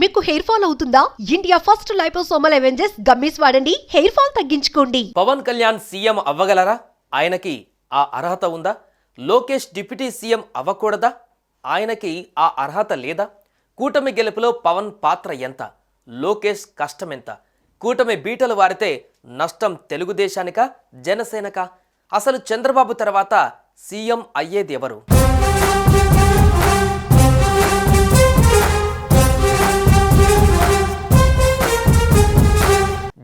మీకు hair fall అవుతుందా? India first liposomal avengers gummies వాడండి, హెయిర్ ఫాల్ తగ్గించుకోండి. పవన్ కళ్యాణ్ సీఎం అవ్వగలరా? ఆయనకి ఆ అర్హత ఉందా? లోకేష్ డిప్యూటీ సీఎం అవ్వకూడదా? ఆయనకి ఆ అర్హత లేదా? కూటమి గెలుపులో పవన్ పాత్ర ఎంత? లోకేష్ కష్టం ఎంత? కూటమి బీటలు వారితే నష్టం తెలుగుదేశానికా, జనసేనకా? అసలు చంద్రబాబు తర్వాత సీఎం అయ్యేది ఎవరు?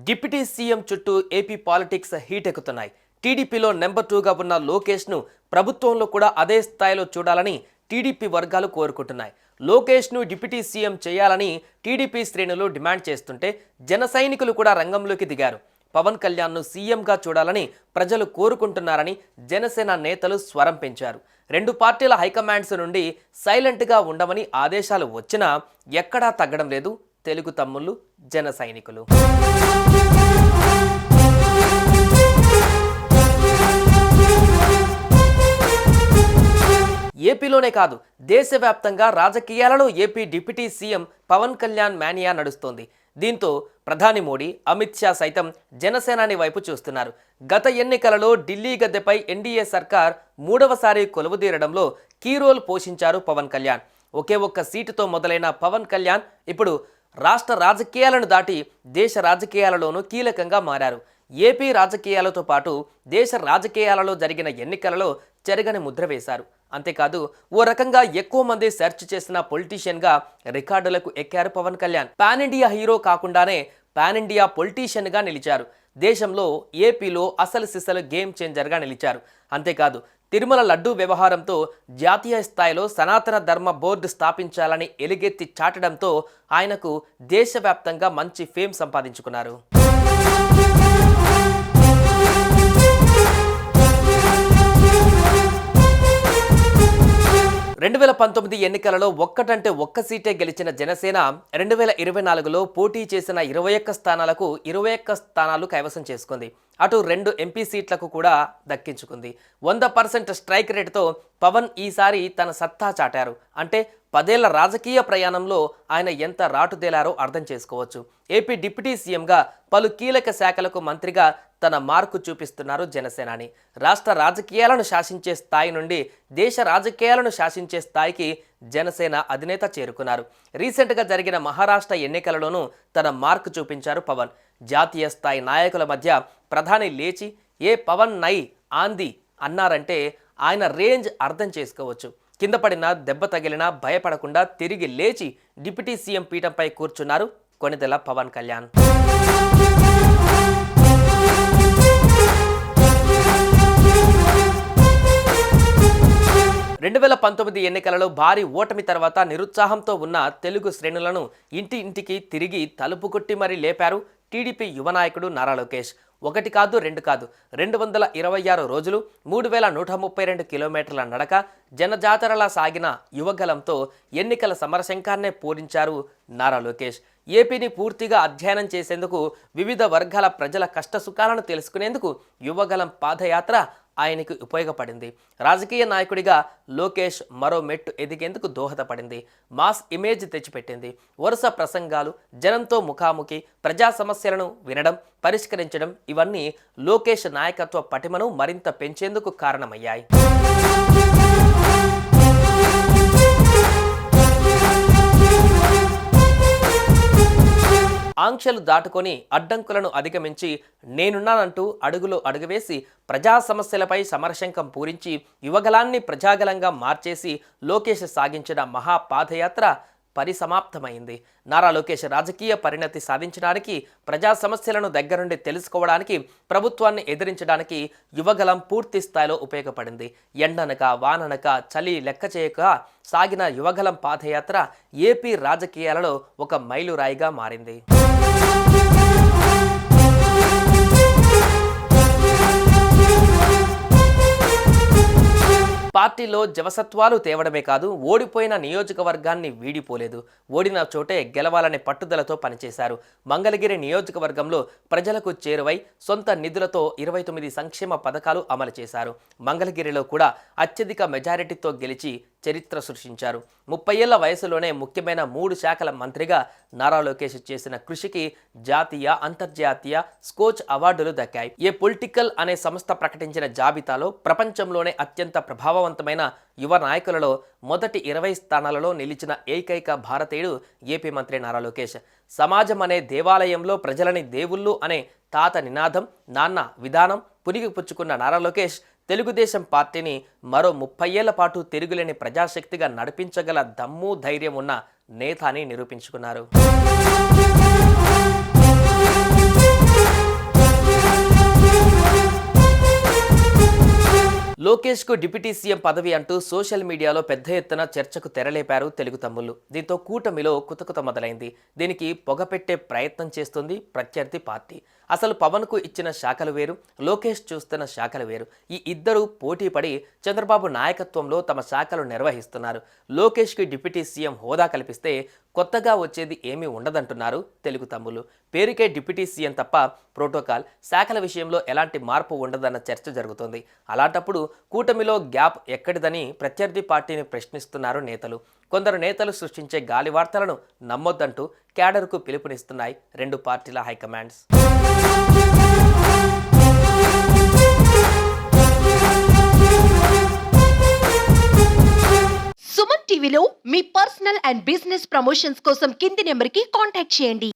డిప్యూటీ సీఎం చుట్టూ ఏపీ పాలిటిక్స్ హీట్ ఎక్కుతున్నాయి. టీడీపీలో నెంబర్ 2గా ఉన్న లోకేష్ను ప్రభుత్వంలో కూడా అదే స్థాయిలో చూడాలని టీడీపీ వర్గాలు కోరుకుంటున్నాయి. లోకేష్ను డిప్యూటీ సీఎం చేయాలని టీడీపీ శ్రేణులు డిమాండ్ చేస్తుంటే జన సైనికులు కూడా రంగంలోకి దిగారు. పవన్ కళ్యాణ్ను సీఎంగా చూడాలని ప్రజలు కోరుకుంటున్నారని జనసేన నేతలు స్వరం పెంచారు. రెండు పార్టీల హైకమాండ్స్ నుండి సైలెంట్గా ఉండమని ఆదేశాలు వచ్చినా ఎక్కడా తగ్గడం లేదు తెలుగు తమ్ముళ్ళు, జన సైనికులు. ఏపీలోనే కాదు, దేశవ్యాప్తంగా రాజకీయాలలో AP deputy CM Pawan Kalyan mania నడుస్తోంది. దీంతో ప్రధాని మోడీ, అమిత్ షా సైతం జనసేనాని వైపు చూస్తున్నారు. గత ఎన్నికలలో ఢిల్లీ గద్దెపై ఎన్డీఏ సర్కార్ 3వసారి కొలువుదీరడంలో కీ రోల్ పోషించారు పవన్ కళ్యాణ్. ఒకే ఒక్క సీటుతో మొదలైన పవన్ కళ్యాణ్ ఇప్పుడు రాష్ట్ర రాజకీయాలను దాటి దేశ రాజకీయాలలోనూ కీలకంగా మారారు. ఏపీ రాజకీయాలతో పాటు దేశ రాజకీయాలలో జరిగిన ఎన్నికలలో చెరగని ముద్ర వేశారు. అంతేకాదు ఓ రకంగా ఎక్కువ మంది సెర్చ్ చేసిన పొలిటీషియన్గా రికార్డులకు ఎక్కారు Pawan Kalyan. Pan India hero కాకుండానే పాన్ ఇండియా పొలిటీషియన్గా నిలిచారు. దేశంలో ఏపీలో అసలు సిసలు గేమ్ చేంజర్గా నిలిచారు. అంతేకాదు తిరుమల లడ్డూ వ్యవహారంతో జాతీయ స్థాయిలో సనాతన ధర్మ బోర్డు స్థాపించాలని ఎలుగెత్తి చాటడంతో ఆయనకు దేశవ్యాప్తంగా మంచి ఫేమ్ సంపాదించుకున్నారు. 2019 ఎన్నికలలో ఒక్కటంటే ఒక్క సీటే గెలిచిన జనసేన 2024లో పోటీ చేసిన 21 స్థానాలకు 21 స్థానాలు కైవసం చేసుకుంది. అటు 2 ఎంపీ సీట్లకు కూడా దక్కించుకుంది. 100% స్ట్రైక్ రేటుతో పవన్ ఈసారి తన సత్తా చాటారు. అంటే 10 ఏళ్ల రాజకీయ ప్రయాణంలో ఆయన ఎంత రాటుదేలారో అర్థం చేసుకోవచ్చు. ఏపీ డిప్యూటీ సీఎంగా పలు కీలక శాఖలకు మంత్రిగా తన మార్కు చూపిస్తున్నారు జనసేనాని. రాష్ట్ర రాజకీయాలను శాసించే స్థాయి నుండి దేశ రాజకీయాలను శాసించే స్థాయికి జనసేన అధినేత చేరుకున్నారు. రీసెంట్గా జరిగిన మహారాష్ట్ర ఎన్నికలలోనూ తన మార్కు చూపించారు పవన్. జాతీయ స్థాయి నాయకుల మధ్య ప్రధాని లేచి ఏ పవన్ నై ఆంది అన్నారంటే ఆయన రేంజ్ అర్థం చేసుకోవచ్చు. కింద పడిన దెబ్బ తగిలినా భయపడకుండా తిరిగి లేచి డిప్యూటీ సీఎం పీఠంపై కూర్చున్నారు కొణిదెల పవన్ కళ్యాణ్. 2019 ఎన్నికలలో భారీ ఓటమి తర్వాత నిరుత్సాహంతో ఉన్న తెలుగు శ్రేణులను ఇంటింటికి తిరిగి తలుపు కొట్టి మరీ లేపారు టీడీపీ యువ నాయకుడు నారా లోకేష్. 1 కాదు 2 కాదు 226 రోజులు 3132 కిలోమీటర్ల నడక జనజాతరలా సాగిన యువగలంతో ఎన్నికల సమరశంఖాన్నే పూరించారు నారా లోకేష్. ఏపీని పూర్తిగా అధ్యయనం చేసేందుకు వివిధ వర్గాల ప్రజల కష్టసుఖాలను తెలుసుకునేందుకు యువగలం పాదయాత్ర ఆయనకు ఉపయోగపడింది. రాజకీయ నాయకుడిగా లోకేష్ మరో మెట్టు ఎదిగేందుకు దోహదపడింది. మాస్ ఇమేజ్ తెచ్చిపెట్టింది. వరుస ప్రసంగాలు, జనంతో ముఖాముఖి, ప్రజా సమస్యలను వినడం, పరిష్కరించడం ఇవన్నీ లోకేష్ నాయకత్వ పటిమను మరింత పెంచేందుకు కారణమయ్యాయి. ఆంక్షలు దాటుకొని అడ్డంకులను అధిగమించి నేనున్నానంటూ అడుగులో అడుగువేసి ప్రజా సమస్యలపై సమరశంఖం పూరించి యువగలాన్ని ప్రజాగలంగా మార్చేసి లోకేష్ సాగించిన మహాపాదయాత్ర పరిసమాప్తమైంది. నారా లోకేష్ రాజకీయ పరిణతి సాధించడానికి, ప్రజా సమస్యలను దగ్గరుండి తెలుసుకోవడానికి, ప్రభుత్వాన్ని ఎదిరించడానికి యువగలం పూర్తి స్థాయిలో ఉపయోగపడింది. ఎండనక వాననక చలి లెక్క చేయక సాగిన యువగలం పాదయాత్ర ఏపీ రాజకీయాలలో ఒక మైలురాయిగా మారింది. పార్టీలో జవసత్వాలు తేవడమే కాదు, ఓడిపోయిన నియోజకవర్గాన్ని వీడిపోలేదు. ఓడిన చోటే గెలవాలనే పట్టుదలతో పనిచేశారు. మంగళగిరి నియోజకవర్గంలో ప్రజలకు చేరువై సొంత నిధులతో 29 సంక్షేమ పథకాలు అమలు చేశారు. మంగళగిరిలో కూడా అత్యధిక మెజారిటీతో గెలిచి చరిత్ర సృష్టించారు. 30 ఏళ్ల వయసులోనే ముఖ్యమైన 3 శాఖల మంత్రిగా నారా లోకేష్ చేసిన కృషికి జాతీయ, అంతర్జాతీయ స్కోచ్ అవార్డులు దక్కాయి. ఏ పొలిటికల్ అనే సంస్థ ప్రకటించిన జాబితాలో ప్రపంచంలోనే అత్యంత ప్రభావవంతమైన యువ నాయకులలో మొదటి 20 స్థానాలలో నిలిచిన ఏకైక భారతీయుడు ఏపీ మంత్రి నారా లోకేష్. సమాజం అనే దేవాలయంలో ప్రజలని దేవుళ్ళు అనే తాత నినాదం, నాన్న విధానం పుణిగిపుచ్చుకున్న నారా లోకేష్ తెలుగుదేశం పార్టీని మరో 30 ఏళ్ల పాటు తిరుగులేని ప్రజాశక్తిగా నడిపించగల దమ్ము, ధైర్యం ఉన్న నేత అని నిరూపించుకున్నారు. లోకేష్కు డిప్యూటీ సీఎం పదవి అంటూ సోషల్ మీడియాలో పెద్ద ఎత్తున చర్చకు తెరలేపారు తెలుగు తమ్ముళ్ళు. దీంతో కూటమిలో కుతకుత మొదలైంది. దీనికి పొగపెట్టే ప్రయత్నం చేస్తుంది ప్రత్యర్థి పార్టీ. అసలు పవన్కు ఇచ్చిన శాఖలు వేరు, లోకేష్ చూస్తున్న శాఖలు వేరు. ఈ ఇద్దరు పోటీపడి చంద్రబాబు నాయకత్వంలో తమ శాఖలు నిర్వహిస్తున్నారు. లోకేష్కి డిప్యూటీ సీఎం హోదా కల్పిస్తే కొత్తగా వచ్చేది ఏమీ ఉండదంటున్నారు తెలుగు తమ్ముళ్ళు. పేరుకే డిప్యూటీ సీఎం తప్ప ప్రోటోకాల్, శాఖల విషయంలో ఎలాంటి మార్పు ఉండదన్న చర్చ జరుగుతోంది. అలాంటప్పుడు కూటమిలో గ్యాప్ ఎక్కడిదని ప్రత్యర్థి పార్టీని ప్రశ్నిస్తున్నారు నేతలు. కొందరు నేతలు సృష్టించే గాలి వార్తలను నమ్మొద్దంటూ క్యాడర్కు పిలుపునిస్తున్నాయి 2 పార్టీల హైకమాండ్స్. సుమన్ టీవీలో మీ పర్సనల్ అండ్ బిజినెస్ ప్రమోషన్స్ కోసం కింది నెంబర్కి కాంటాక్ట్ చేయండి.